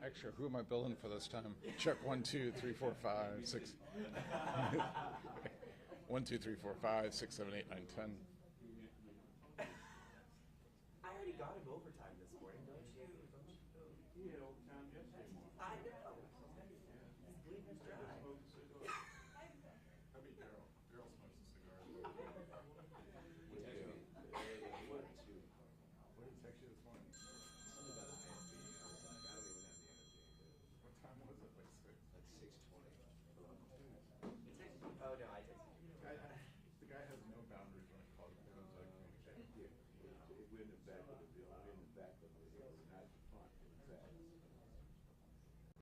Extra. Who am I billing for this time? Check 1, 2, 3, 4, 5, 6. 1, 2, 3, 4, 5, 6, 7, 8, 9, 10. I already got him overtime this morning, don't you? He had overtime yesterday morning. I know. He's bleeding us dry. I mean, Daryl smokes a cigar. What did he text you this morning? Something about IFB. I was like, I don't even have the energy. What time was it? Like 6? Like 6:20. He texted me. Oh, no, I texted you. The guy has no boundaries when it calls him. Yeah, we're in the back of the building. We're in the back of the building, not the front, in the back.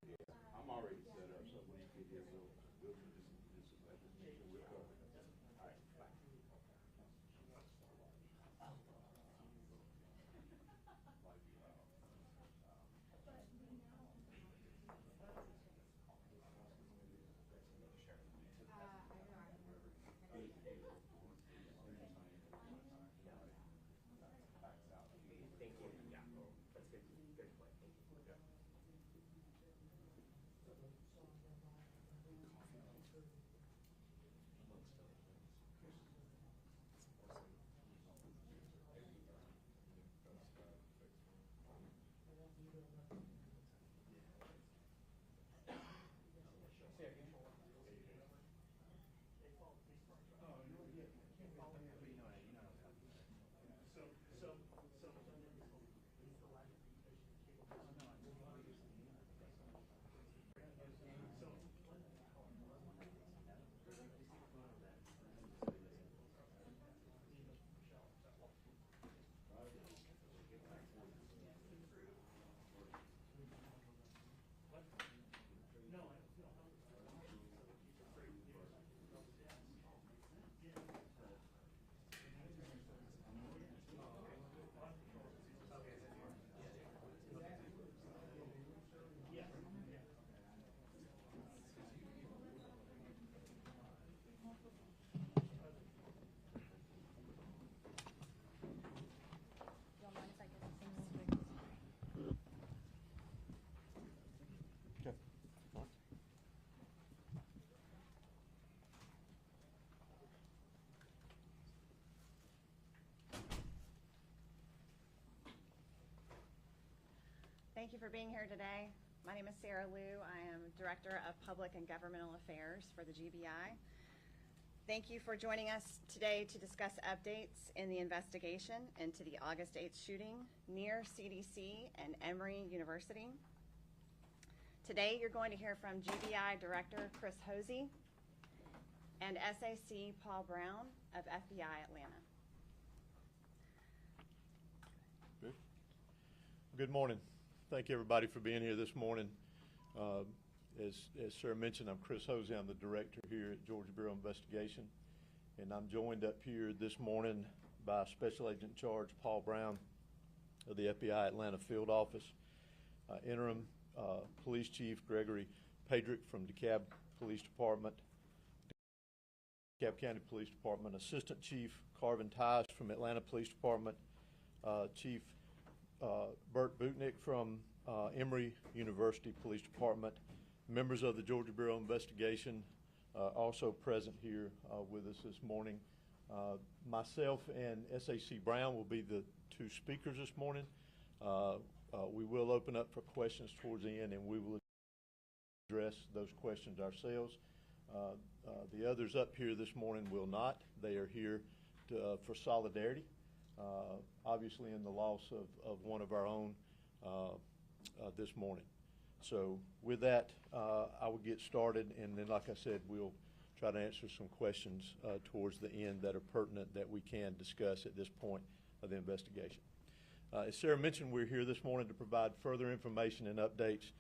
Yeah, I'm already set up, so when you get here, we'll just make sure we're covered. All right, bye. Thank you. Yeah, that's good. Good point. Thank you. Thank you for being here today. My name is Sarah Liu. I am Director of Public and Governmental Affairs for the GBI. Thank you for joining us today to discuss updates in the investigation into the August 8th shooting near CDC and Emory University. Today you're going to hear from GBI Director Chris Hosey and SAC Paul Brown of FBI Atlanta. Good morning. Thank you, everybody, for being here this morning. As Sarah mentioned, I'm Chris Hosey. I'm the director here at Georgia Bureau of Investigation, and I'm joined up here this morning by Special Agent in Charge Paul Brown of the FBI Atlanta Field Office, Interim Police Chief Gregory Pedrick from DeKalb Police Department, DeKalb County Police Department, Assistant Chief Carvin Tice from Atlanta Police Department, Chief Bert Butnick from Emory University Police Department, members of the Georgia Bureau of Investigation also present here with us this morning. Myself and SAC Brown will be the two speakers this morning. We will open up for questions towards the end, and we will address those questions ourselves. The others up here this morning will not. They are here for solidarity. Obviously in the loss of one of our own this morning. So with that, I will get started, and then, like I said, we'll try to answer some questions towards the end that are pertinent that we can discuss at this point of the investigation. As Sarah mentioned, we're here this morning to provide further information and updates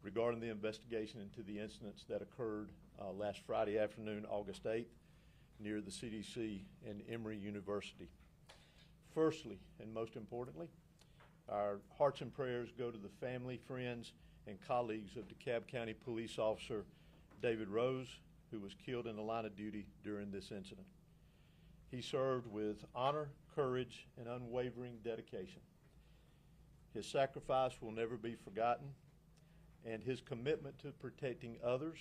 regarding the investigation into the incidents that occurred last Friday afternoon, August 8th, near the CDC and Emory University. Firstly, and most importantly, our hearts and prayers go to the family, friends, and colleagues of DeKalb County Police Officer David Rose, who was killed in the line of duty during this incident. He served with honor, courage, and unwavering dedication. His sacrifice will never be forgotten, and his commitment to protecting others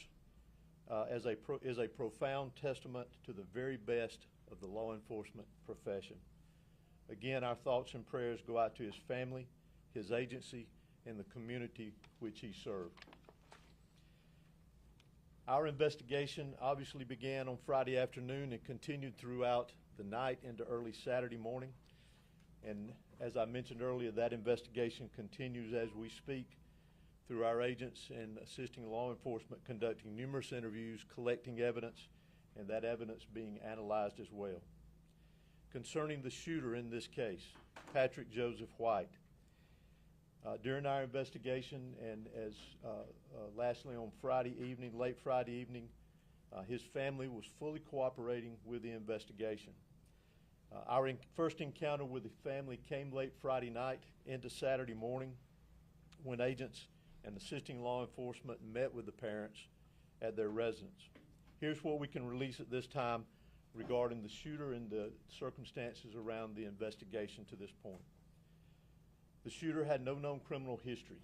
is a profound testament to the very best of the law enforcement profession. Again, our thoughts and prayers go out to his family, his agency, and the community which he served. Our investigation obviously began on Friday afternoon and continued throughout the night into early Saturday morning. And as I mentioned earlier, that investigation continues as we speak through our agents and assisting law enforcement conducting numerous interviews, collecting evidence, and that evidence being analyzed as well. Concerning the shooter in this case, Patrick Joseph White, during our investigation and as lastly on Friday evening, late Friday evening, his family was fully cooperating with the investigation. Our first encounter with the family came late Friday night into Saturday morning when agents and assisting law enforcement met with the parents at their residence. Here's what we can release at this time regarding the shooter and the circumstances around the investigation to this point. The shooter had no known criminal history.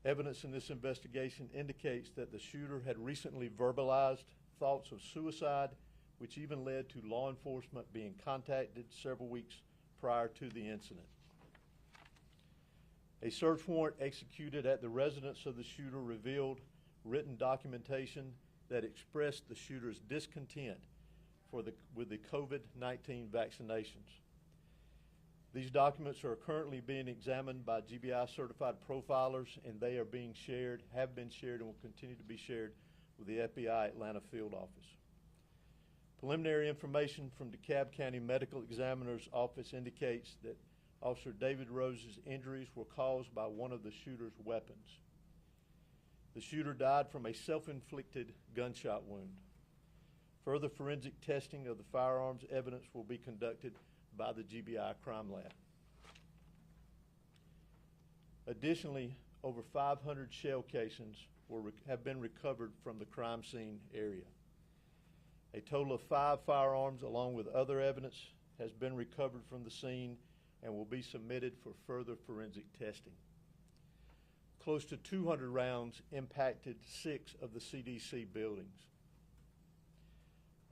Evidence in this investigation indicates that the shooter had recently verbalized thoughts of suicide, which even led to law enforcement being contacted several weeks prior to the incident. A search warrant executed at the residence of the shooter revealed written documentation that expressed the shooter's discontent with the COVID-19 vaccinations. These documents are currently being examined by GBI certified profilers, and they are being shared, have been shared, and will continue to be shared with the FBI Atlanta field office. Preliminary information from DeKalb County Medical Examiner's Office indicates that Officer David Rose's injuries were caused by one of the shooter's weapons. The shooter died from a self-inflicted gunshot wound. Further forensic testing of the firearms evidence will be conducted by the GBI Crime Lab. Additionally, over 500 shell casings have been recovered from the crime scene area. A total of 5 firearms, along with other evidence, has been recovered from the scene and will be submitted for further forensic testing. Close to 200 rounds impacted 6 of the CDC buildings.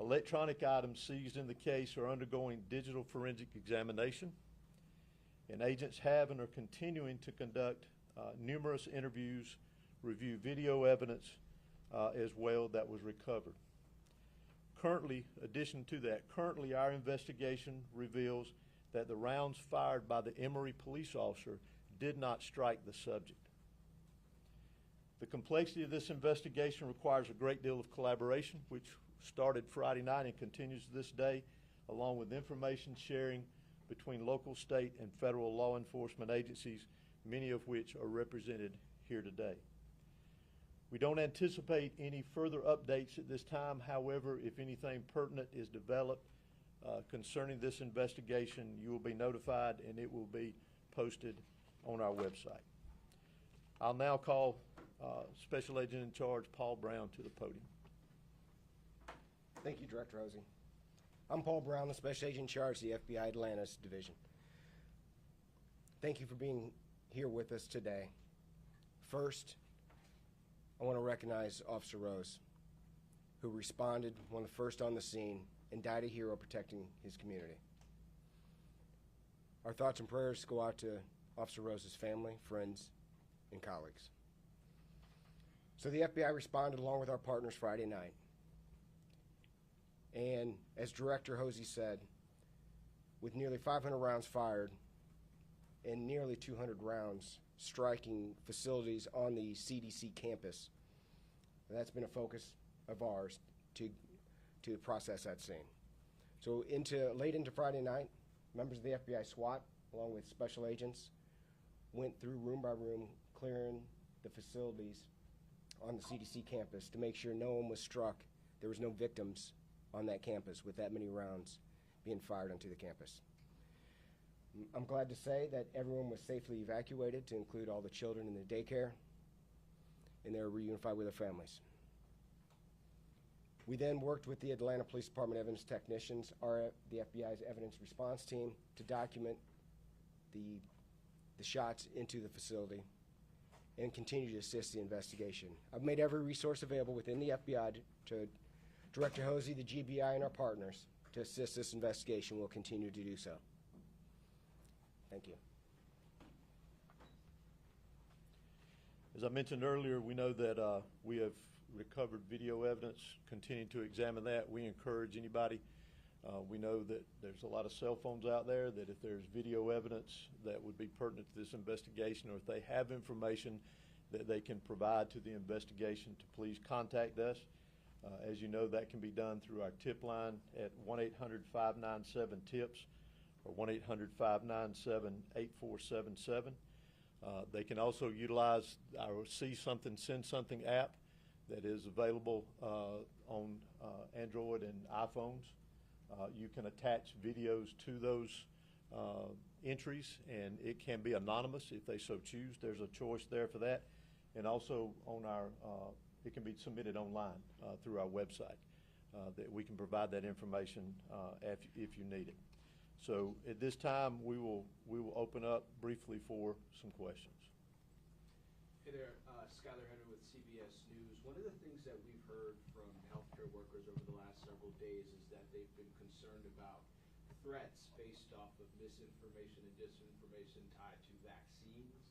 Electronic items seized in the case are undergoing digital forensic examination, and agents have and are continuing to conduct numerous interviews, review video evidence as well that was recovered. Currently, addition to that, currently our investigation reveals that the rounds fired by the Emory police officer did not strike the subject. The complexity of this investigation requires a great deal of collaboration, which started Friday night and continues to this day, along with information sharing between local, state, and federal law enforcement agencies, many of which are represented here today. We don't anticipate any further updates at this time. However, if anything pertinent is developed concerning this investigation, you will be notified and it will be posted on our website. I'll now call Special Agent in Charge Paul Brown to the podium. Thank you, Director Hosey. I'm Paul Brown, the Special Agent in Charge of the FBI Atlanta's Division. Thank you for being here with us today. First, I want to recognize Officer Rose, who responded, one of the first on the scene, and died a hero protecting his community. Our thoughts and prayers go out to Officer Rose's family, friends, and colleagues. So the FBI responded along with our partners Friday night. And as Director Hosey said, with nearly 500 rounds fired and nearly 200 rounds striking facilities on the CDC campus, that's been a focus of ours to process that scene. So late into Friday night, members of the FBI SWAT, along with special agents, went through room by room, clearing the facilities on the CDC campus to make sure no one was struck, there was no victims on that campus with that many rounds being fired onto the campus. I'm glad to say that everyone was safely evacuated, to include all the children in the daycare, and they were reunified with their families. We then worked with the Atlanta Police Department evidence technicians, the FBI's evidence response team, to document the the shots into the facility and continue to assist the investigation. I've made every resource available within the FBI to Director Hosey, the GBI, and our partners to assist this investigation. We'll continue to do so. Thank you. As I mentioned earlier, we know that we have recovered video evidence, continue to examine that. We encourage anybody. We know that there's a lot of cell phones out there, that if there's video evidence that would be pertinent to this investigation, or if they have information that they can provide to the investigation, to please contact us. As you know, that can be done through our tip line at 1-800-597-TIPS or 1-800-597-8477. They can also utilize our See Something, Send Something app that is available on Android and iPhones. You can attach videos to those entries, and it can be anonymous if they so choose. There's a choice there for that. And also on our, it can be submitted online through our website that we can provide that information if you need it. So at this time, we will open up briefly for some questions. Hey there, Skylar Henry with CBS News. One of the things that we've heard from healthcare workers over the last several days is that they've been concerned about threats based off of misinformation and disinformation tied to vaccines.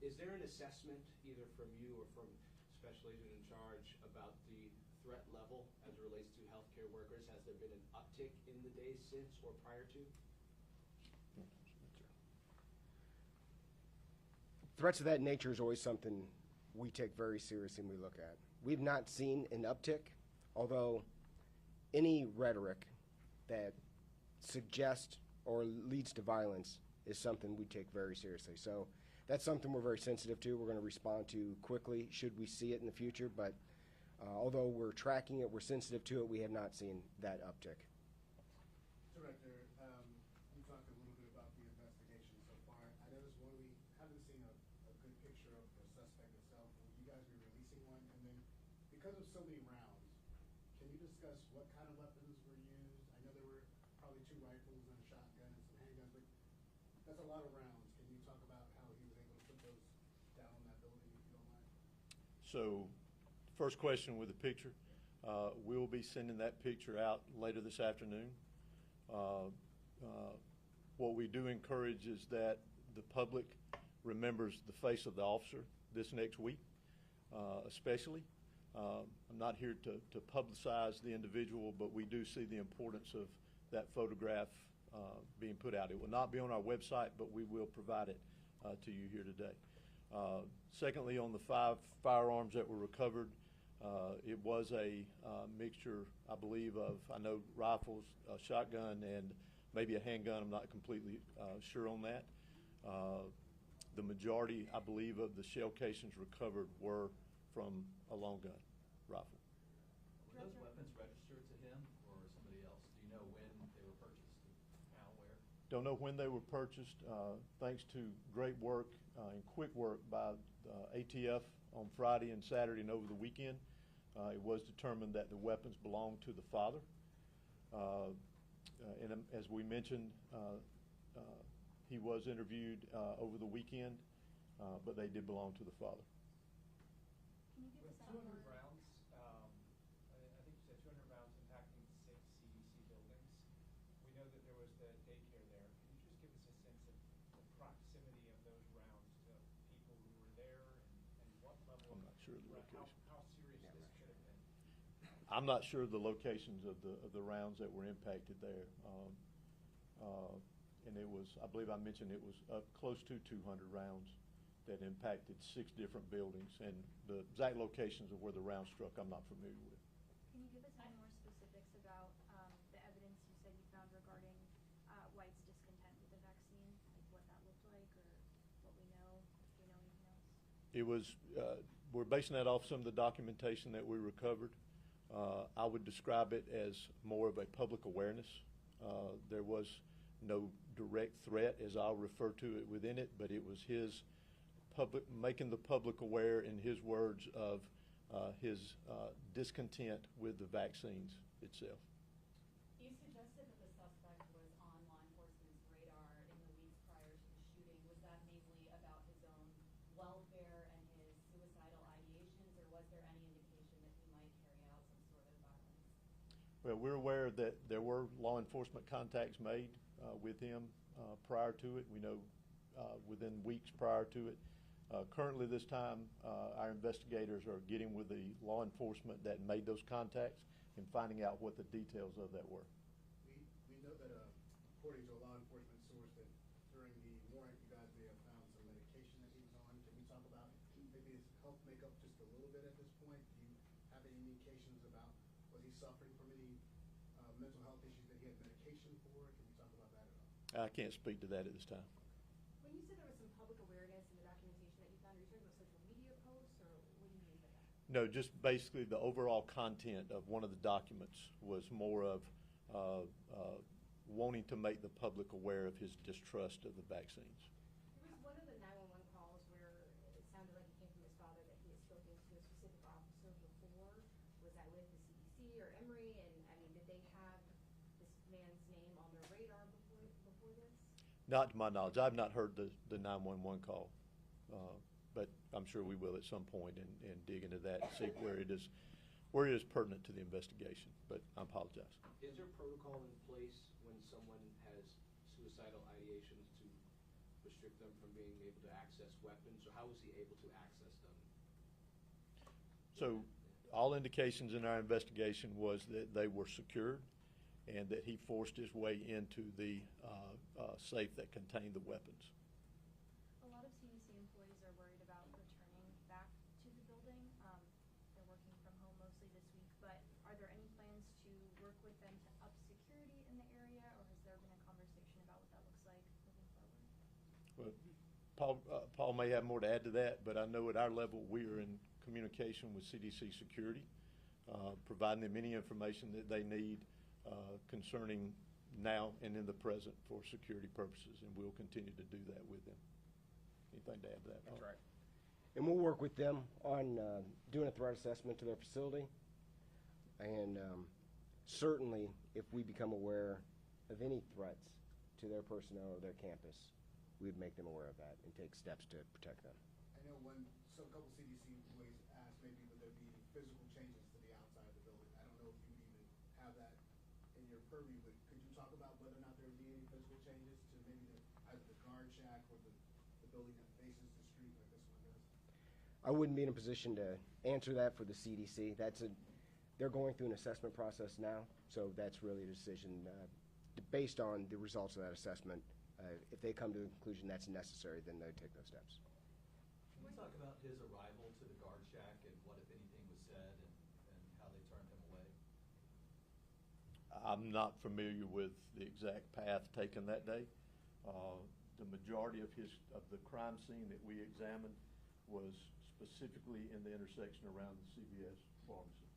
Is there an assessment, either from you or from Special Agent in charge, about the threat level as it relates to healthcare workers? Has there been an uptick in the days since or prior to? Threats of that nature is always something we take very seriously and we look at. We've not seen an uptick, although any rhetoric that suggests or leads to violence is something we take very seriously. So that's something we're very sensitive to. We're going to respond to quickly should we see it in the future, but although we're tracking it, we're sensitive to it, we have not seen that uptick. Director, you talked a little bit about the investigation so far. I noticed we haven't seen a good picture of the suspect itself. Will you guys be releasing one? And then, because of so many rounds, can you discuss what kind of weapons were used? I know there were probably 2 rifles and a shotgun and some handguns, but that's a lot of rounds. Can you talk about how he was able to put those down on that building, if you don't mind? So, first question with the picture. We'll be sending that picture out later this afternoon. What we do encourage is that the public remembers the face of the officer this next week, especially. I'm not here to publicize the individual, but we do see the importance of that photograph being put out. It will not be on our website, but we will provide it to you here today. Secondly, on the 5 firearms that were recovered, it was a mixture, I believe, of, I know, rifles, a shotgun, and maybe a handgun. I'm not completely sure on that. The majority, I believe, of the shell casings recovered were from a long gun rifle. Were those weapons registered to him or somebody else? Do you know when they were purchased, how, where? Don't know when they were purchased. Thanks to great work and quick work by ATF on Friday and Saturday and over the weekend, it was determined that the weapons belonged to the father. And as we mentioned, he was interviewed over the weekend, but they did belong to the father. Can you give us 200 rounds, I think you said 200 rounds impacting 6 CDC buildings. We know that there was the daycare there. Can you just give us a sense of the proximity of those rounds to people who were there and what level I'm not sure of the location. How serious this could have been? I'm not sure of the locations of the rounds that were impacted there. And it was, I believe I mentioned, it was close to 200 rounds that impacted 6 different buildings. And the exact locations of where the round struck, I'm not familiar with. Can you give us any more specifics about the evidence you said you found regarding whites' discontent with the vaccine, like what that looked like or what we know, if we know anything else? It was, we're basing that off some of the documentation that we recovered. I would describe it as more of a public awareness. There was no direct threat, as I'll refer to it within it, but it was his making the public aware, in his words, of his discontent with the vaccines itself. You suggested that the suspect was on law enforcement's radar in the weeks prior to the shooting. Well, we're aware that there were law enforcement contacts made with him prior to it. We know within weeks prior to it. Currently this time, our investigators are getting with the law enforcement that made those contacts and finding out what the details of that were. We know that according to a law enforcement source that during the warrant you guys may have found some medication that he was on. Can we talk about maybe his health makeup just a little bit at this point? Do you have any indications about was he suffering from any mental health issues that he had medication for? Can we talk about that at all? I can't speak to that at this time. When you said there was some public awareness in the documentation that you found, are you talking about social media posts, or what do you mean by that? No, just basically the overall content of one of the documents was more of wanting to make the public aware of his distrust of the vaccines. There was one of the 911 calls where it sounded like it came from his father that he had spoken to a specific officer before. Was that with the CDC or Emory? And I mean, did they have this man's name on their radar before this? Not to my knowledge. I've not heard the 911 call, but I'm sure we will at some point and dig into that and see where it is pertinent to the investigation. But I apologize. Is there protocol in place when someone has suicidal ideations to restrict them from being able to access weapons, or how was he able to access them? So all indications in our investigation was that they were secured and that he forced his way into the safe that contained the weapons. A lot of CDC employees are worried about returning back to the building. They're working from home mostly this week, but are there any plans to work with them to up security in the area, or has there been a conversation about what that looks like moving forward? Well, Paul may have more to add to that, but I know at our level we are in communication with CDC security, providing them any information that they need concerning now and in the present for security purposes, and we'll continue to do that with them. Anything to add to that? That's right. And we'll work with them on doing a threat assessment to their facility. And certainly, if we become aware of any threats to their personnel or their campus, we would make them aware of that and take steps to protect them. I know a couple CDC employees asked maybe would there be physical changes to the outside of the building. I don't know if you would even have that in your purview, but could you talk about whether or not there would be any physical changes to maybe either the guard shack or the building that faces the street like this one does? I wouldn't be in a position to answer that for the CDC. They're going through an assessment process now, so that's really a decision based on the results of that assessment. If they come to a conclusion that's necessary, then they'd take those steps. Can you talk about his arrival to the guard shack and what, if anything, was said and how they turned him away? I'm not familiar with the exact path taken that day. The majority of the crime scene that we examined was specifically in the intersection around the CVS pharmacy.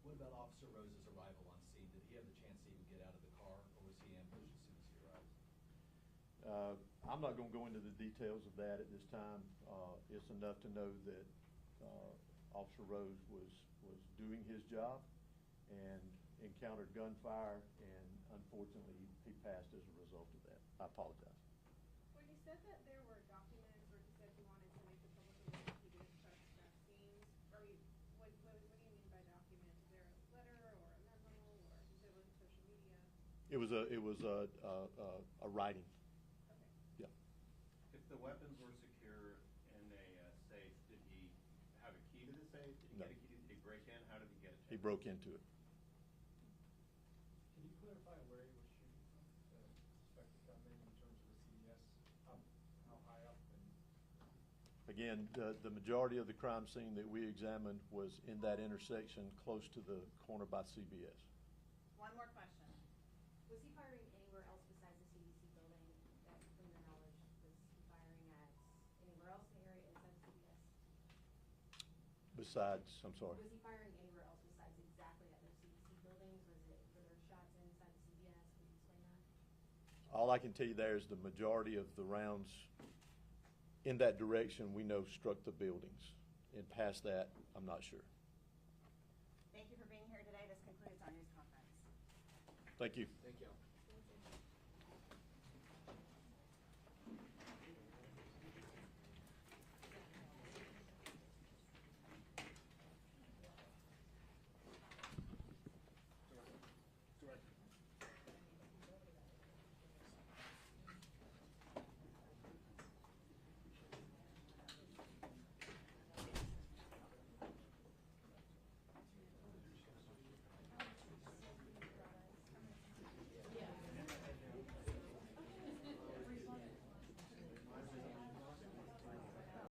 What about Officer Rose's arrival on scene? Did he have the chance to even get out of the car, or was he ambushed as soon as he arrived? I'm not going to go into the details of that at this time. It's enough to know that Officer Rose was doing his job and encountered gunfire, and unfortunately he passed as a result of that. I apologize. When you said that there were documents, or you said you wanted to make the public aware that he did trust vaccines, what do you mean by document? Is there a letter or a memo, or you said it wasn't social media? It was a writing. Okay. Yeah. If the weapons were secure in a safe, did he have a key to the safe? Did he No. get a key? Did he break in? How did he get it? He broke into it. Can you clarify where he was shooting from, the suspected gunman, in terms of the CDS? How high up? Again, the majority of the crime scene that we examined was in that intersection close to the corner by CVS. One more question. Was he firing anywhere else besides the CDC building that, from your knowledge, was he firing at anywhere else in the area inside the CVS? Besides, I'm sorry. Was he firing anywhere else besides exactly at those CDC buildings? Were there shots inside the CVS? Can you explain that? All I can tell you there is the majority of the rounds in that direction we know struck the buildings. And past that, I'm not sure. Thank you for being here today. This concludes our news conference. Thank you. Thank you.